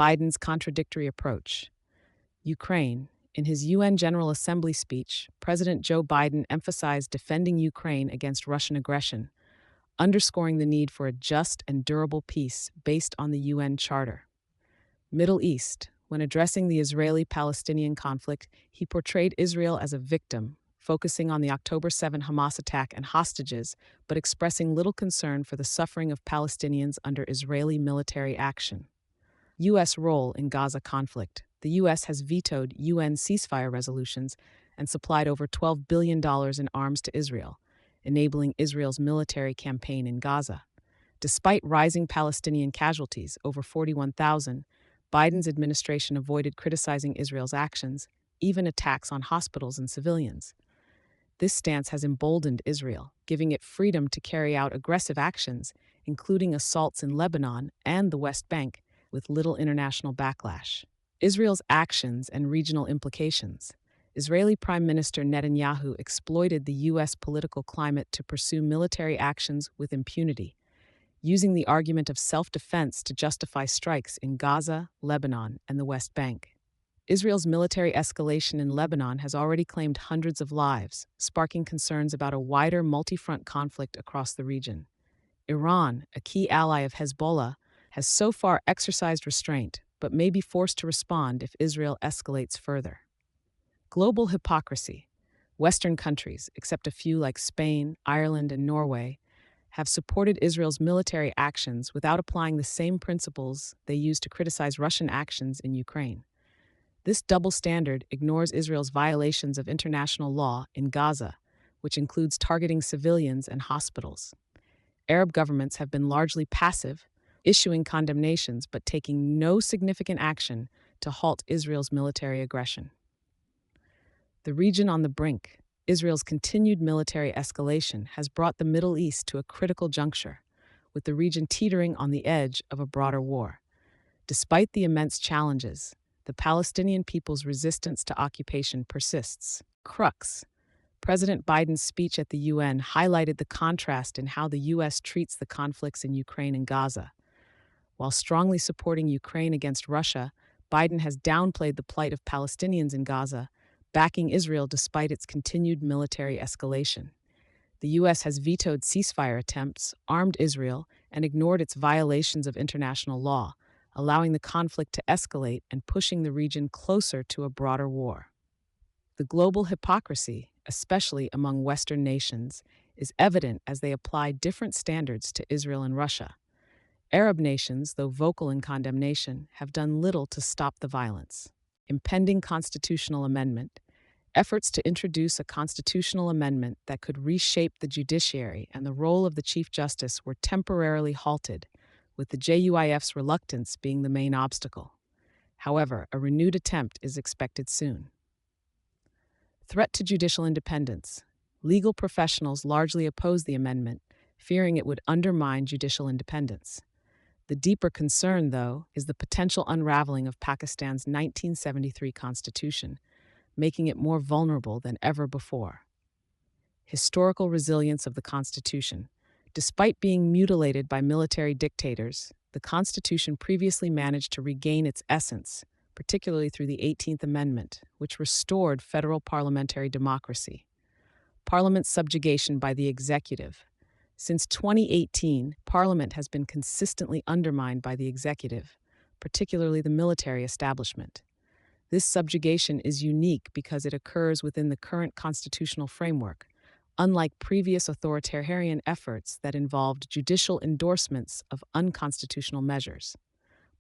Biden's contradictory approach. Ukraine. In his UN General Assembly speech, President Joe Biden emphasized defending Ukraine against Russian aggression, underscoring the need for a just and durable peace based on the UN Charter. Middle East. When addressing the Israeli-Palestinian conflict, he portrayed Israel as a victim, focusing on the October 7 Hamas attack and hostages, but expressing little concern for the suffering of Palestinians under Israeli military action. U.S. role in Gaza conflict. The U.S. has vetoed UN ceasefire resolutions and supplied over $12 billion in arms to Israel, enabling Israel's military campaign in Gaza. Despite rising Palestinian casualties, over 41,000, Biden's administration avoided criticizing Israel's actions, even attacks on hospitals and civilians. This stance has emboldened Israel, giving it freedom to carry out aggressive actions, including assaults in Lebanon and the West Bank, with little international backlash. Israel's actions and regional implications. Israeli Prime Minister Netanyahu exploited the U.S. political climate to pursue military actions with impunity, using the argument of self-defense to justify strikes in Gaza, Lebanon, and the West Bank. Israel's military escalation in Lebanon has already claimed hundreds of lives, sparking concerns about a wider multi-front conflict across the region. Iran, a key ally of Hezbollah, has so far exercised restraint, but may be forced to respond if Israel escalates further. Global hypocrisy. Western countries, except a few like Spain, Ireland, and Norway, have supported Israel's military actions without applying the same principles they use to criticize Russian actions in Ukraine. This double standard ignores Israel's violations of international law in Gaza, which includes targeting civilians and hospitals. Arab governments have been largely passive, issuing condemnations but taking no significant action to halt Israel's military aggression. The region on the brink. Israel's continued military escalation has brought the Middle East to a critical juncture, with the region teetering on the edge of a broader war. Despite the immense challenges, the Palestinian people's resistance to occupation persists. Crux. President Biden's speech at the UN highlighted the contrast in how the U.S. treats the conflicts in Ukraine and Gaza. While strongly supporting Ukraine against Russia, Biden has downplayed the plight of Palestinians in Gaza, backing Israel despite its continued military escalation. The U.S. has vetoed ceasefire attempts, armed Israel, and ignored its violations of international law, allowing the conflict to escalate and pushing the region closer to a broader war. The global hypocrisy, especially among Western nations, is evident as they apply different standards to Israel and Russia. Arab nations, though vocal in condemnation, have done little to stop the violence. Impending constitutional amendment. Efforts to introduce a constitutional amendment that could reshape the judiciary and the role of the Chief Justice were temporarily halted, with the JUIF's reluctance being the main obstacle. However, a renewed attempt is expected soon. Threat to judicial independence. Legal professionals largely oppose the amendment, fearing it would undermine judicial independence. The deeper concern, though, is the potential unraveling of Pakistan's 1973 constitution, making it more vulnerable than ever before. Historical resilience of the Constitution. Despite being mutilated by military dictators, the Constitution previously managed to regain its essence, particularly through the 18th Amendment, which restored federal parliamentary democracy. Parliament's subjugation by the executive. Since 2018, Parliament has been consistently undermined by the executive, particularly the military establishment. This subjugation is unique because it occurs within the current constitutional framework, unlike previous authoritarian efforts that involved judicial endorsements of unconstitutional measures.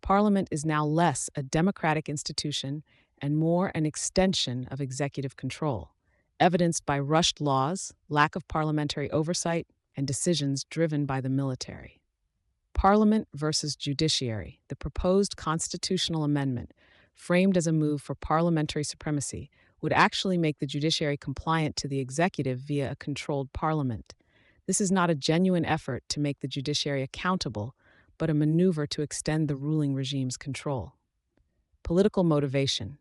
Parliament is now less a democratic institution and more an extension of executive control, evidenced by rushed laws, lack of parliamentary oversight, and decisions driven by the military. Parliament versus judiciary. The proposed constitutional amendment, framed as a move for parliamentary supremacy, would actually make the judiciary compliant to the executive via a controlled parliament. This is not a genuine effort to make the judiciary accountable, but a maneuver to extend the ruling regime's control. Political motivation.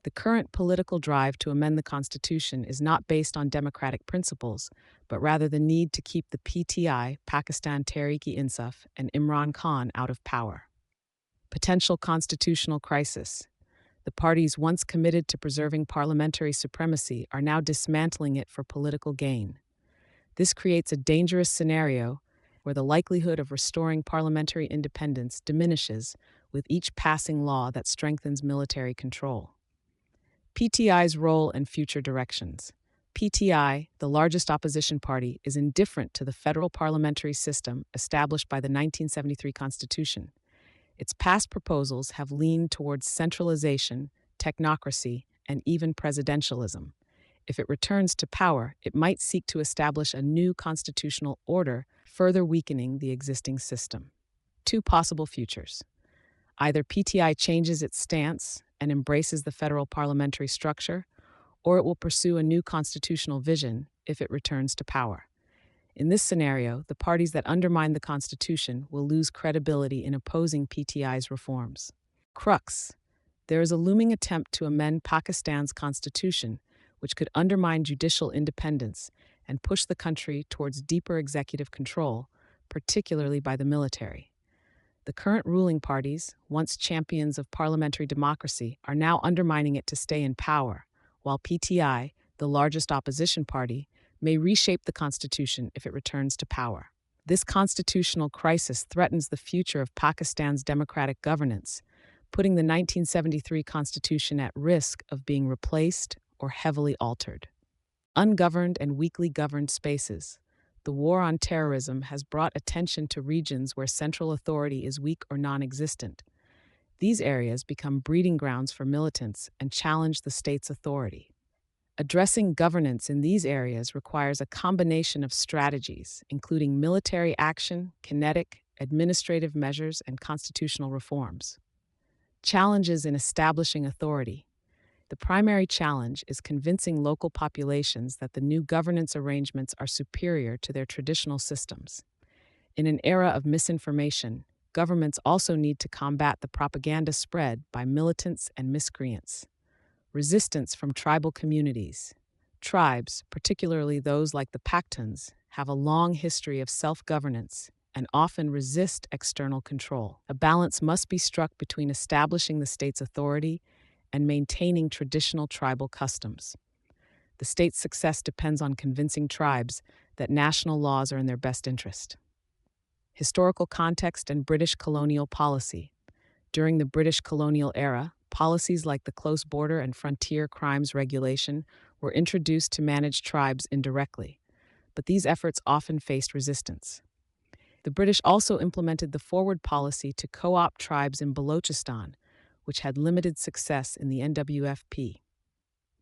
The current political drive to amend the Constitution is not based on democratic principles, but rather the need to keep the PTI, Pakistan Tehreek-e-Insaf, and Imran Khan out of power. Potential constitutional crisis. The parties once committed to preserving parliamentary supremacy are now dismantling it for political gain. This creates a dangerous scenario where the likelihood of restoring parliamentary independence diminishes with each passing law that strengthens military control. PTI's role and future directions. PTI, the largest opposition party, is indifferent to the federal parliamentary system established by the 1973 Constitution. Its past proposals have leaned towards centralization, technocracy, and even presidentialism. If it returns to power, it might seek to establish a new constitutional order, further weakening the existing system. Two possible futures. Either PTI changes its stance and embraces the federal parliamentary structure, or it will pursue a new constitutional vision if it returns to power. In this scenario, the parties that undermine the Constitution will lose credibility in opposing PTI's reforms. Crux. There is a looming attempt to amend Pakistan's constitution, which could undermine judicial independence and push the country towards deeper executive control, particularly by the military. The current ruling parties, once champions of parliamentary democracy, are now undermining it to stay in power, while PTI, the largest opposition party, may reshape the Constitution if it returns to power. This constitutional crisis threatens the future of Pakistan's democratic governance, putting the 1973 Constitution at risk of being replaced or heavily altered. Ungoverned and weakly governed spaces. The war on terrorism has brought attention to regions where central authority is weak or non-existent. These areas become breeding grounds for militants and challenge the state's authority. Addressing governance in these areas requires a combination of strategies, including military action, kinetic, administrative measures, and constitutional reforms. Challenges in establishing authority. The primary challenge is convincing local populations that the new governance arrangements are superior to their traditional systems. In an era of misinformation, governments also need to combat the propaganda spread by militants and miscreants. Resistance from tribal communities. Tribes, particularly those like the Pashtuns, have a long history of self-governance and often resist external control. A balance must be struck between establishing the state's authority and maintaining traditional tribal customs. The state's success depends on convincing tribes that national laws are in their best interest. Historical context and British colonial policy. During the British colonial era, policies like the Close Border and Frontier Crimes Regulation were introduced to manage tribes indirectly, but these efforts often faced resistance. The British also implemented the Forward Policy to co-opt tribes in Balochistan, which had limited success in the NWFP.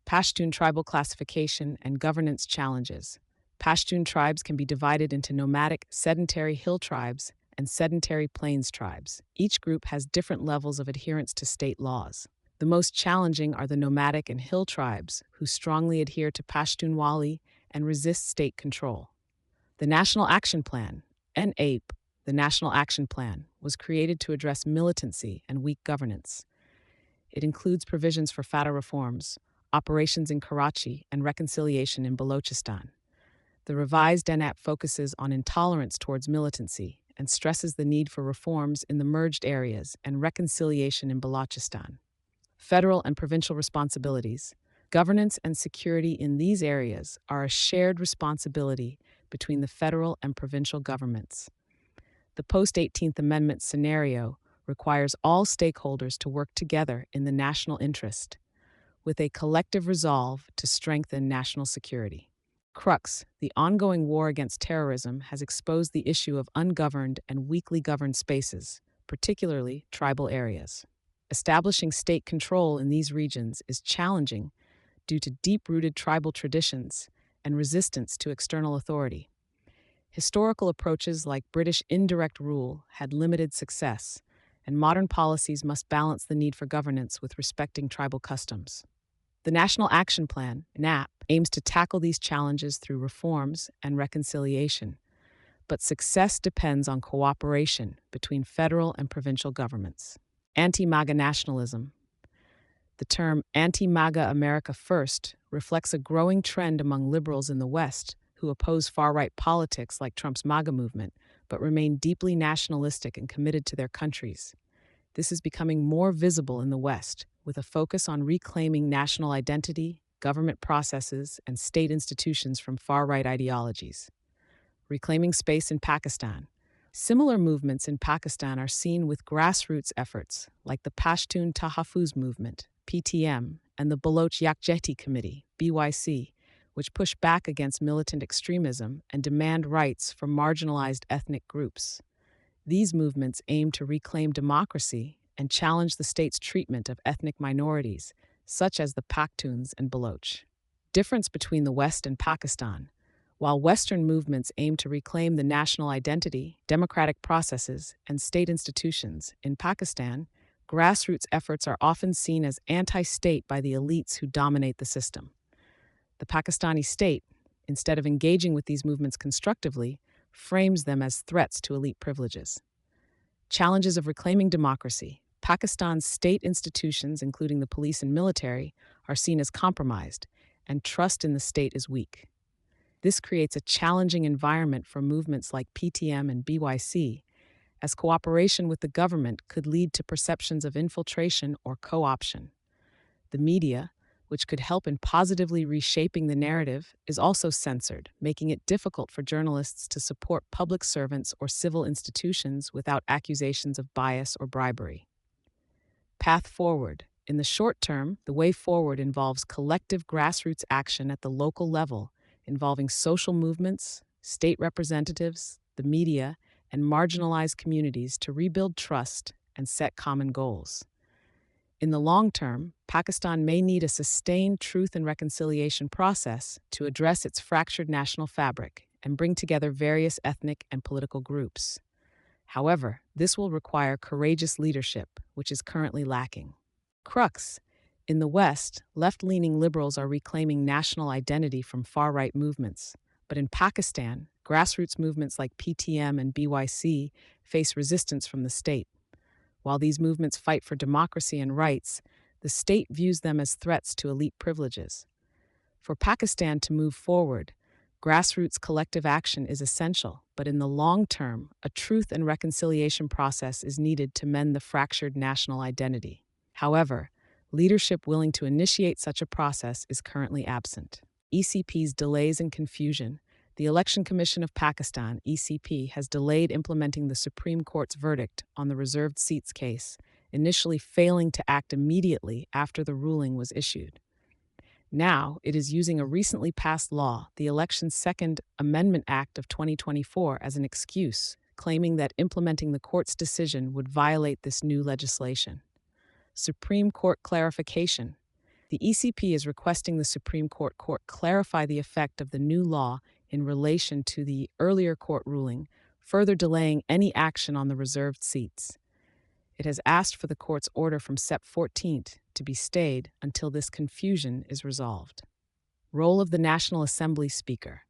Pashtun tribal classification and governance challenges. Pashtun tribes can be divided into nomadic, sedentary hill tribes and sedentary plains tribes. Each group has different levels of adherence to state laws. The most challenging are the nomadic and hill tribes, who strongly adhere to Pashtunwali and resist state control. The National Action Plan, NAP, the National Action Plan, was created to address militancy and weak governance. It includes provisions for FATA reforms, operations in Karachi, and reconciliation in Balochistan. The revised NAP focuses on intolerance towards militancy and stresses the need for reforms in the merged areas and reconciliation in Balochistan. Federal and provincial responsibilities. Governance and security in these areas are a shared responsibility between the federal and provincial governments. The post-18th Amendment scenario requires all stakeholders to work together in the national interest, with a collective resolve to strengthen national security. Crux, the ongoing war against terrorism has exposed the issue of ungoverned and weakly governed spaces, particularly tribal areas. Establishing state control in these regions is challenging due to deep-rooted tribal traditions and resistance to external authority. Historical approaches like British indirect rule had limited success, and modern policies must balance the need for governance with respecting tribal customs. The National Action Plan, NAP, aims to tackle these challenges through reforms and reconciliation, but success depends on cooperation between federal and provincial governments. Anti-MAGA nationalism. The term Anti-MAGA America First reflects a growing trend among liberals in the West who oppose far-right politics like Trump's MAGA movement, but remain deeply nationalistic and committed to their countries. This is becoming more visible in the West, with a focus on reclaiming national identity, government processes, and state institutions from far right ideologies. Reclaiming space in Pakistan. Similar movements in Pakistan are seen with grassroots efforts like the Pashtun Tahaffuz Movement, PTM, and the Baloch Yakjehti Committee, BYC, which push back against militant extremism and demand rights for marginalized ethnic groups. These movements aim to reclaim democracy and challenge the state's treatment of ethnic minorities, such as the Pashtuns and Baloch. Difference between the West and Pakistan. While Western movements aim to reclaim the national identity, democratic processes, and state institutions, in Pakistan, grassroots efforts are often seen as anti-state by the elites who dominate the system. The Pakistani state, instead of engaging with these movements constructively, frames them as threats to elite privileges. Challenges of reclaiming democracy. Pakistan's state institutions, including the police and military, are seen as compromised, and trust in the state is weak. This creates a challenging environment for movements like PTM and BYC, as cooperation with the government could lead to perceptions of infiltration or co-option. The media, which could help in positively reshaping the narrative, is also censored, making it difficult for journalists to support public servants or civil institutions without accusations of bias or bribery. Path forward. In the short term, the way forward involves collective grassroots action at the local level, involving social movements, state representatives, the media, and marginalized communities to rebuild trust and set common goals. In the long term, Pakistan may need a sustained truth and reconciliation process to address its fractured national fabric and bring together various ethnic and political groups. However, this will require courageous leadership, which is currently lacking. Crux. In the West, left-leaning liberals are reclaiming national identity from far-right movements. But in Pakistan, grassroots movements like PTM and BYC face resistance from the state. While these movements fight for democracy and rights, the state views them as threats to elite privileges. For Pakistan to move forward, grassroots collective action is essential, but in the long term, a truth and reconciliation process is needed to mend the fractured national identity. However, leadership willing to initiate such a process is currently absent. ECP's delays and confusion. The Election Commission of Pakistan, ECP, has delayed implementing the Supreme Court's verdict on the reserved seats case, initially failing to act immediately after the ruling was issued. Now, it is using a recently passed law, the Elections Second Amendment Act of 2024, as an excuse, claiming that implementing the court's decision would violate this new legislation. Supreme Court clarification. The ECP is requesting the Supreme Court clarify the effect of the new law in relation to the earlier court ruling, further delaying any action on the reserved seats. It has asked for the court's order from Sep 14th to be stayed until this confusion is resolved. Role of the National Assembly Speaker.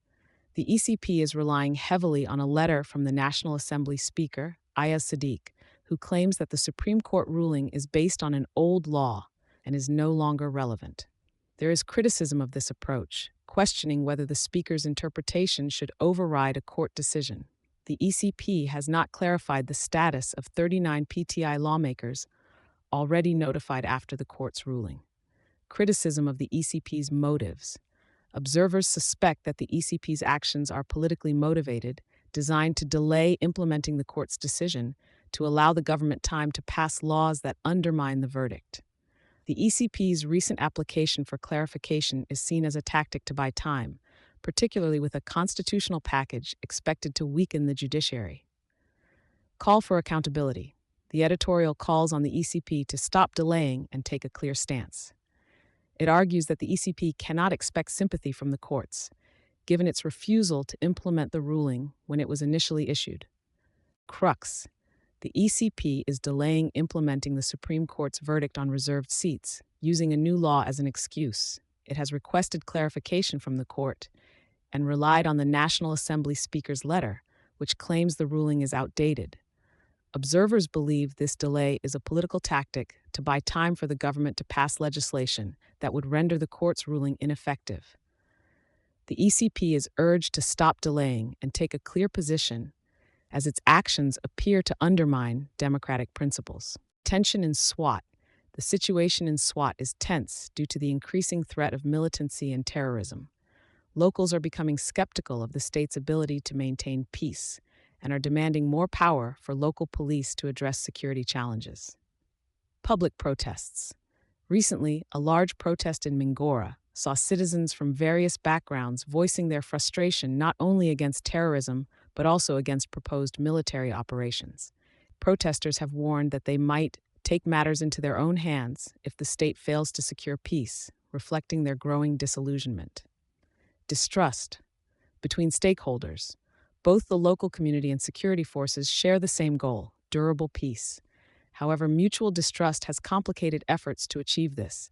The ECP is relying heavily on a letter from the National Assembly Speaker, Ayaz Sadiq, who claims that the Supreme Court ruling is based on an old law and is no longer relevant. There is criticism of this approach, questioning whether the Speaker's interpretation should override a court decision. The ECP has not clarified the status of 39 PTI lawmakers already notified after the court's ruling. Criticism of the ECP's motives. Observers suspect that the ECP's actions are politically motivated, designed to delay implementing the court's decision to allow the government time to pass laws that undermine the verdict. The ECP's recent application for clarification is seen as a tactic to buy time, particularly with a constitutional package expected to weaken the judiciary. Call for accountability. The editorial calls on the ECP to stop delaying and take a clear stance. It argues that the ECP cannot expect sympathy from the courts, given its refusal to implement the ruling when it was initially issued. Crux. The ECP is delaying implementing the Supreme Court's verdict on reserved seats, using a new law as an excuse. It has requested clarification from the court and relied on the National Assembly Speaker's letter, which claims the ruling is outdated. Observers believe this delay is a political tactic to buy time for the government to pass legislation that would render the court's ruling ineffective. The ECP is urged to stop delaying and take a clear position, as its actions appear to undermine democratic principles. Tension in SWAT. The situation in SWAT is tense due to the increasing threat of militancy and terrorism. Locals are becoming skeptical of the state's ability to maintain peace and are demanding more power for local police to address security challenges. Public protests. Recently, a large protest in Mingora saw citizens from various backgrounds voicing their frustration not only against terrorism but also against proposed military operations. Protesters have warned that they might take matters into their own hands if the state fails to secure peace, reflecting their growing disillusionment. Distrust between stakeholders. Both the local community and security forces share the same goal: durable peace. However, mutual distrust has complicated efforts to achieve this.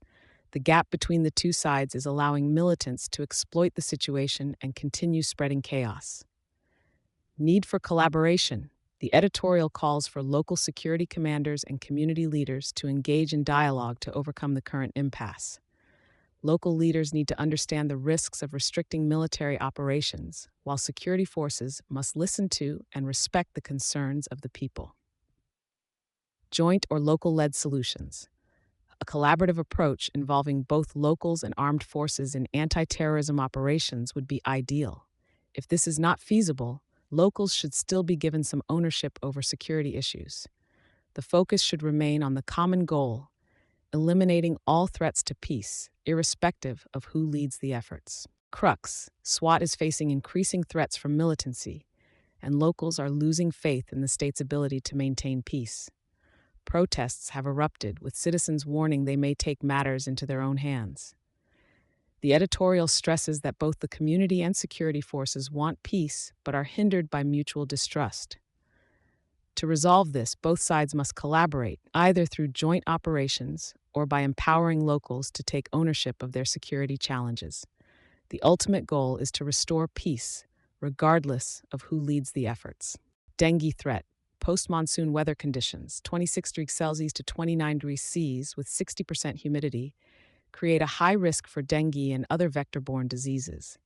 The gap between the two sides is allowing militants to exploit the situation and continue spreading chaos. Need for collaboration. The editorial calls for local security commanders and community leaders to engage in dialogue to overcome the current impasse. Local leaders need to understand the risks of restricting military operations, while security forces must listen to and respect the concerns of the people. Joint or local-led solutions. A collaborative approach involving both locals and armed forces in anti-terrorism operations would be ideal. If this is not feasible, locals should still be given some ownership over security issues. The focus should remain on the common goal: eliminating all threats to peace, irrespective of who leads the efforts. Crux. SWAT is facing increasing threats from militancy, and locals are losing faith in the state's ability to maintain peace. Protests have erupted, with citizens warning they may take matters into their own hands. The editorial stresses that both the community and security forces want peace but are hindered by mutual distrust. To resolve this, both sides must collaborate, either through joint operations or by empowering locals to take ownership of their security challenges. The ultimate goal is to restore peace, regardless of who leads the efforts. Dengue threat. Post-monsoon weather conditions, 26 degrees Celsius to 29 degrees Celsius with 60% humidity, create a high risk for dengue and other vector-borne diseases.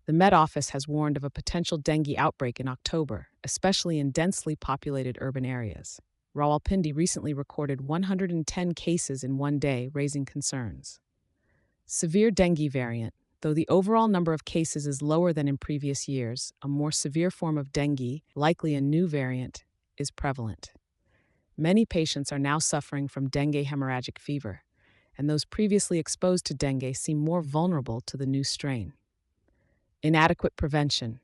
The Met Office has warned of a potential dengue outbreak in October, especially in densely populated urban areas. Rawalpindi recently recorded 110 cases in one day, raising concerns. Severe dengue variant. Though the overall number of cases is lower than in previous years, a more severe form of dengue, likely a new variant, is prevalent. Many patients are now suffering from dengue hemorrhagic fever, and those previously exposed to dengue seem more vulnerable to the new strain. Inadequate prevention.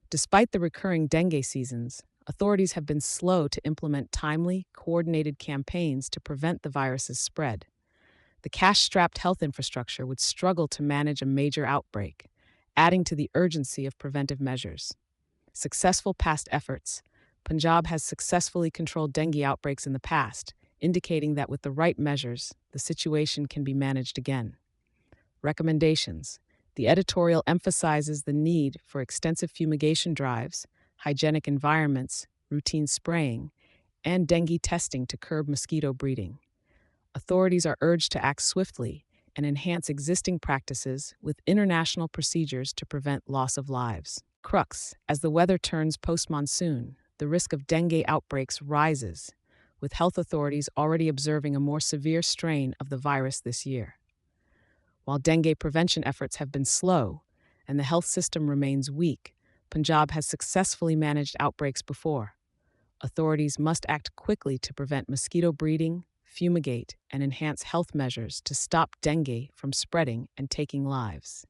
Despite the recurring dengue seasons, authorities have been slow to implement timely, coordinated campaigns to prevent the virus's spread. The cash-strapped health infrastructure would struggle to manage a major outbreak, adding to the urgency of preventive measures. Successful past efforts. Punjab has successfully controlled dengue outbreaks in the past, indicating that with the right measures, the situation can be managed again. Recommendations. The editorial emphasizes the need for extensive fumigation drives, hygienic environments, routine spraying, and dengue testing to curb mosquito breeding. Authorities are urged to act swiftly and enhance existing practices with international procedures to prevent loss of lives. Crux. As the weather turns post-monsoon, the risk of dengue outbreaks rises, with health authorities already observing a more severe strain of the virus this year. While dengue prevention efforts have been slow and the health system remains weak, Punjab has successfully managed outbreaks before. Authorities must act quickly to prevent mosquito breeding, fumigate, and enhance health measures to stop dengue from spreading and taking lives.